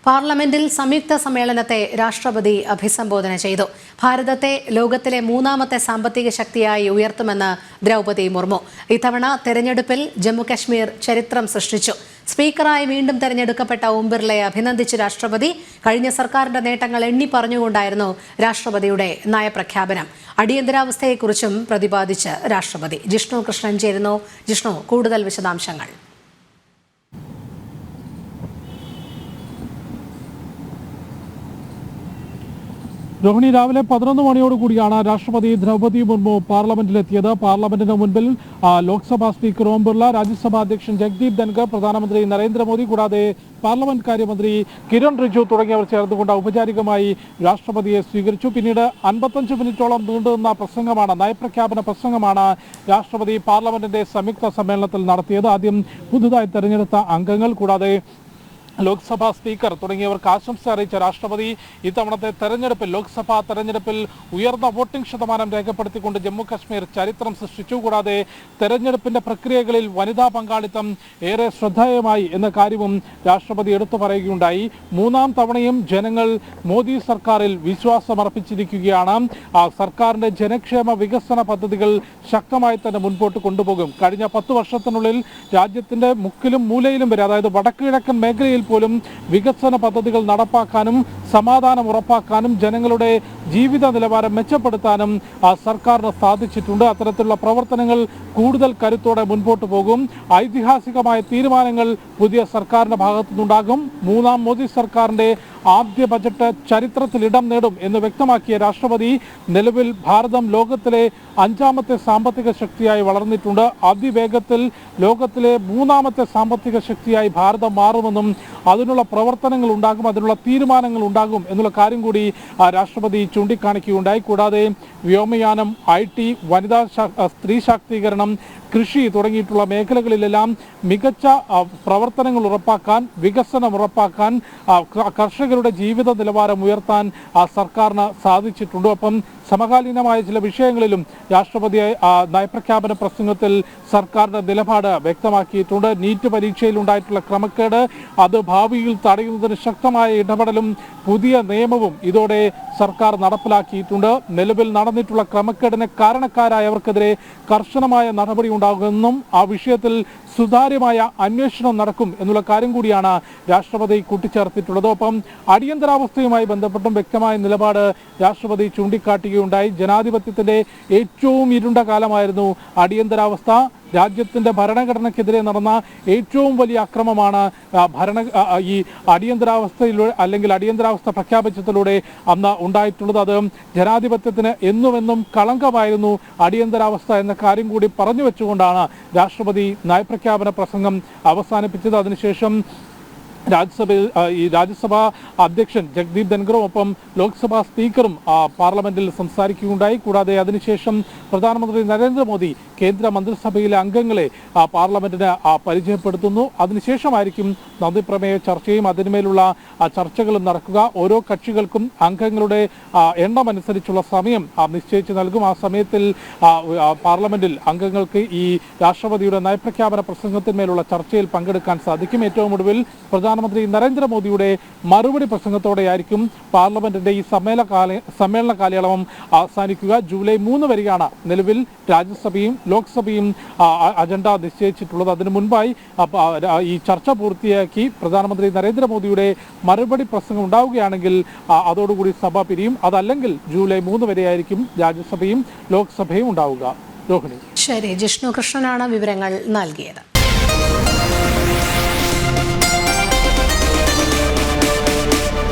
പാർലമെന്റിൽ സംയുക്ത സമ്മേളനത്തെ രാഷ്ട്രപതി അഭിസംബോധന ചെയ്തു. ഭാരതത്തെ ലോകത്തിലെ മൂന്നാമത്തെ സാമ്പത്തിക ശക്തിയായി ഉയർത്തുമെന്ന് ദ്രൗപദി മുർമു. ഇത്തവണ തെരഞ്ഞെടുപ്പിൽ ജമ്മുകശ്മീർ ചരിത്രം സൃഷ്ടിച്ചു. സ്പീക്കറായി വീണ്ടും തെരഞ്ഞെടുക്കപ്പെട്ട ഓം ബിർളയെ അഭിനന്ദിച്ച രാഷ്ട്രപതി കഴിഞ്ഞ സർക്കാരിന്റെ നേട്ടങ്ങൾ എണ്ണി പറഞ്ഞുകൊണ്ടായിരുന്നു രാഷ്ട്രപതിയുടെ നയപ്രഖ്യാപനം. അടിയന്തരാവസ്ഥയെക്കുറിച്ചും പ്രതിപാദിച്ച് രാഷ്ട്രപതി. ജിഷ്ണു കൃഷ്ണൻ ചേരുന്നു. ജിഷ്ണു, കൂടുതൽ വിശദാംശങ്ങൾ. രോഹിണി, രാവിലെ 11 മണിയോടുകൂടിയാണ് രാഷ്ട്രപതി ദ്രൗപദി മുർമു പാർലമെന്റിലെത്തിയത്. പാർലമെന്റിന് മുൻപിൽ ലോക്സഭാ സ്പീക്കർ ഓം ബിർള, രാജ്യസഭാ അധ്യക്ഷൻ ജഗ്ദീപ് ധൻഖർ, പ്രധാനമന്ത്രി നരേന്ദ്രമോദി കൂടാതെ പാർലമെന്റ് കാര്യമന്ത്രി കിരൺ റിജിജു തുടങ്ങിയവർ ചേർന്നുകൊണ്ട് ഔപചാരികമായി രാഷ്ട്രപതിയെ സ്വീകരിച്ചു. പിന്നീട് 55 മിനിറ്റോളം നീണ്ടുനിന്ന പ്രസംഗമാണ്, നയപ്രഖ്യാപന പ്രസംഗമാണ് രാഷ്ട്രപതി പാർലമെന്റിന്റെ സംയുക്ത സമ്മേളനത്തിൽ നടത്തിയത്. ആദ്യം പുതുതായി തെരഞ്ഞെടുത്ത അംഗങ്ങൾ കൂടാതെ ലോക്സഭാ സ്പീക്കർ തുടങ്ങിയവർക്ക് ആശംസ അറിയിച്ച രാഷ്ട്രപതി ഇത്തവണത്തെ തെരഞ്ഞെടുപ്പിൽ, ലോക്സഭാ തെരഞ്ഞെടുപ്പിൽ ഉയർന്ന വോട്ടിംഗ് ശതമാനം രേഖപ്പെടുത്തിക്കൊണ്ട് ജമ്മു കശ്മീർ ചരിത്രം സൃഷ്ടിച്ചു. കൂടാതെ തെരഞ്ഞെടുപ്പിന്റെ പ്രക്രിയകളിൽ വനിതാ പങ്കാളിത്തം ഏറെ ശ്രദ്ധേയമായി എന്ന കാര്യവും രാഷ്ട്രപതി എടുത്തു പറയുകയുണ്ടായി. മൂന്നാം തവണയും ജനങ്ങൾ മോദി സർക്കാരിൽ വിശ്വാസമർപ്പിച്ചിരിക്കുകയാണ്. സർക്കാരിന്റെ ജനക്ഷേമ വികസന പദ്ധതികൾ ശക്തമായി തന്നെ മുൻപോട്ട് കൊണ്ടുപോകും. കഴിഞ്ഞ 10 വർഷത്തിനുള്ളിൽ രാജ്യത്തിന്റെ മുക്കിലും മൂലയിലും വരെ, അതായത് വടക്ക് കിഴക്കൻ മേഖലയിൽ പോലും വികസന പദ്ധതികൾ നടപ്പാക്കാനും സമാധാനം ഉറപ്പാക്കാനും ജനങ്ങളുടെ ജീവിത നിലവാരം മെച്ചപ്പെടുത്താനും സർക്കാരിന് സാധിച്ചിട്ടുണ്ട്. അത്തരത്തിലുള്ള പ്രവർത്തനങ്ങൾ കൂടുതൽ കരുത്തോടെ മുൻപോട്ട് പോകും. ഐതിഹാസികമായ തീരുമാനങ്ങൾ പുതിയ സർക്കാരിന്റെ ഭാഗത്തുനിന്നുണ്ടാകും. മൂന്നാം മോദി സർക്കാരിന്റെ ആദ്യ ബജറ്റ് ചരിത്രത്തിൽ ഇടം നേടും എന്ന് വ്യക്തമാക്കിയ രാഷ്ട്രപതി നിലവിൽ ഭാരതം ലോകത്തിലെ 5ാമത്തെ സാമ്പത്തിക ശക്തിയായി വളർന്നിട്ടുണ്ട്. അതിവേഗത്തിൽ ലോകത്തിലെ 3ാമത്തെ സാമ്പത്തിക ശക്തിയായി ഭാരതം മാറുമെന്നും അതിനുള്ള പ്രവർത്തനങ്ങൾ ഉണ്ടാകും, അതിനുള്ള തീരുമാനങ്ങൾ ഉണ്ടാകും എന്നുള്ള കാര്യം കൂടി രാഷ്ട്രപതി ചൂണ്ടിക്കാണിക്കുകയുണ്ടായി. കൂടാതെ വ്യോമയാനം, IT, വനിതാ സ്ത്രീ ശാക്തീകരണം, കൃഷി തുടങ്ങിയിട്ടുള്ള മേഖലകളിലെല്ലാം മികച്ച പ്രവർത്തനങ്ങൾ ഉറപ്പാക്കാൻ, വികസനം ഉറപ്പാക്കാൻ, കർഷകരുടെ ജീവിത നിലവാരം ഉയർത്താൻ സർക്കാരിന് സാധിച്ചിട്ടുണ്ട്. ഒപ്പം സമകാലീനമായ ചില വിഷയങ്ങളിലും രാഷ്ട്രപതി നയപ്രഖ്യാപന പ്രസംഗത്തിൽ സർക്കാരിന്റെ നിലപാട് വ്യക്തമാക്കിയിട്ടുണ്ട്. നീറ്റ് പരീക്ഷയിൽ ഉണ്ടായിട്ടുള്ള ക്രമക്കേട്, അത് ഭാവിയിൽ തടയുന്നതിന് ശക്തമായ ഇടപെടലും പുതിയ നിയമവും ഇതോടെ സർക്കാർ നടപ്പിലാക്കിയിട്ടുണ്ട്. നിലവിൽ നടന്നിട്ടുള്ള ക്രമക്കേടിന് കാരണക്കാരായവർക്കെതിരെ കർശനമായ നടപടി ഉണ്ടാകുമെന്നും ആ വിഷയത്തിൽ സുതാര്യമായ അന്വേഷണം നടക്കും എന്നുള്ള കാര്യം കൂടിയാണ് രാഷ്ട്രപതി കൂട്ടിച്ചേർത്തിട്ടുള്ളത്. ഒപ്പം അടിയന്തരാവസ്ഥയുമായി ബന്ധപ്പെട്ടും വ്യക്തമായ നിലപാട് രാഷ്ട്രപതി ചൂണ്ടിക്കാട്ടുകയുണ്ടായി. ജനാധിപത്യത്തിന്റെ ഏറ്റവും ഇരുണ്ട കാലമായിരുന്നു അടിയന്തരാവസ്ഥ. രാജ്യത്തിന്റെ ഭരണഘടനയ്ക്കെതിരെ നടന്ന ഏറ്റവും വലിയ അക്രമമാണ് ഈ അടിയന്തരാവസ്ഥയിലൂടെ, അല്ലെങ്കിൽ അടിയന്തരാവസ്ഥ പ്രഖ്യാപിച്ചതിലൂടെ അന്ന് ഉണ്ടായിട്ടുള്ളത്. അത് ജനാധിപത്യത്തിന് എന്നുമെന്നും കളങ്കമായിരുന്നു അടിയന്തരാവസ്ഥ എന്ന കാര്യം കൂടി പറഞ്ഞു വെച്ചുകൊണ്ടാണ് രാഷ്ട്രപതി നയപ്രഖ്യാപന പ്രസംഗം അവസാനിപ്പിച്ചത്. അതിനുശേഷം രാജ്യസഭാ അധ്യക്ഷൻ ജഗ്ദീപ് ധൻഖറും ഒപ്പം ലോക്സഭാ സ്പീക്കറും പാർലമെന്റിൽ സംസാരിക്കുകയുണ്ടായി. കൂടാതെ അതിനുശേഷം പ്രധാനമന്ത്രി നരേന്ദ്രമോദി കേന്ദ്ര മന്ത്രിസഭയിലെ അംഗങ്ങളെ പാർലമെന്റിന് പരിചയപ്പെടുത്തുന്നു. അതിനുശേഷമായിരിക്കും നന്ദിപ്രമേയ ചർച്ചയും അതിന്മേലുള്ള ചർച്ചകളും നടക്കുക. ഓരോ കക്ഷികൾക്കും അംഗങ്ങളുടെ എണ്ണമനുസരിച്ചുള്ള സമയം നിശ്ചയിച്ച് നൽകും. ആ സമയത്തിൽ പാർലമെന്റിൽ അംഗങ്ങൾക്ക് ഈ രാഷ്ട്രപതിയുടെ നയപ്രഖ്യാപന പ്രസംഗത്തിന്മേലുള്ള ചർച്ചയിൽ പങ്കെടുക്കാൻ സാധിക്കും. ഏറ്റവും ഒടുവിൽ പ്രധാനമന്ത്രി നരേന്ദ്രമോദിയുടെ മറുപടി പ്രസംഗത്തോടെയായിരിക്കും പാർലമെന്റിന്റെ ഈ സമ്മേളന കാലയളവം അവസാനിക്കുക. ജൂലൈ 3 വരെയാണ് നിലവിൽ രാജ്യസഭയും ലോക്സഭയും അജണ്ട നിശ്ചയിച്ചിട്ടുള്ളത്. അതിനു മുൻപായി ഈ ചർച്ച പൂർത്തിയാക്കി പ്രധാനമന്ത്രി നരേന്ദ്രമോദിയുടെ മറുപടി പ്രസംഗം ഉണ്ടാവുകയാണെങ്കിൽ അതോടുകൂടി സഭ പിരിയും. അതല്ലെങ്കിൽ ജൂലൈ 3 വരെയായിരിക്കും രാജ്യസഭയും ലോക്സഭയും ഉണ്ടാവുക. രോഹിണി. ശരി, ജിഷ്ണു കൃഷ്ണനാണ് വിവരങ്ങൾ നൽകിയത്.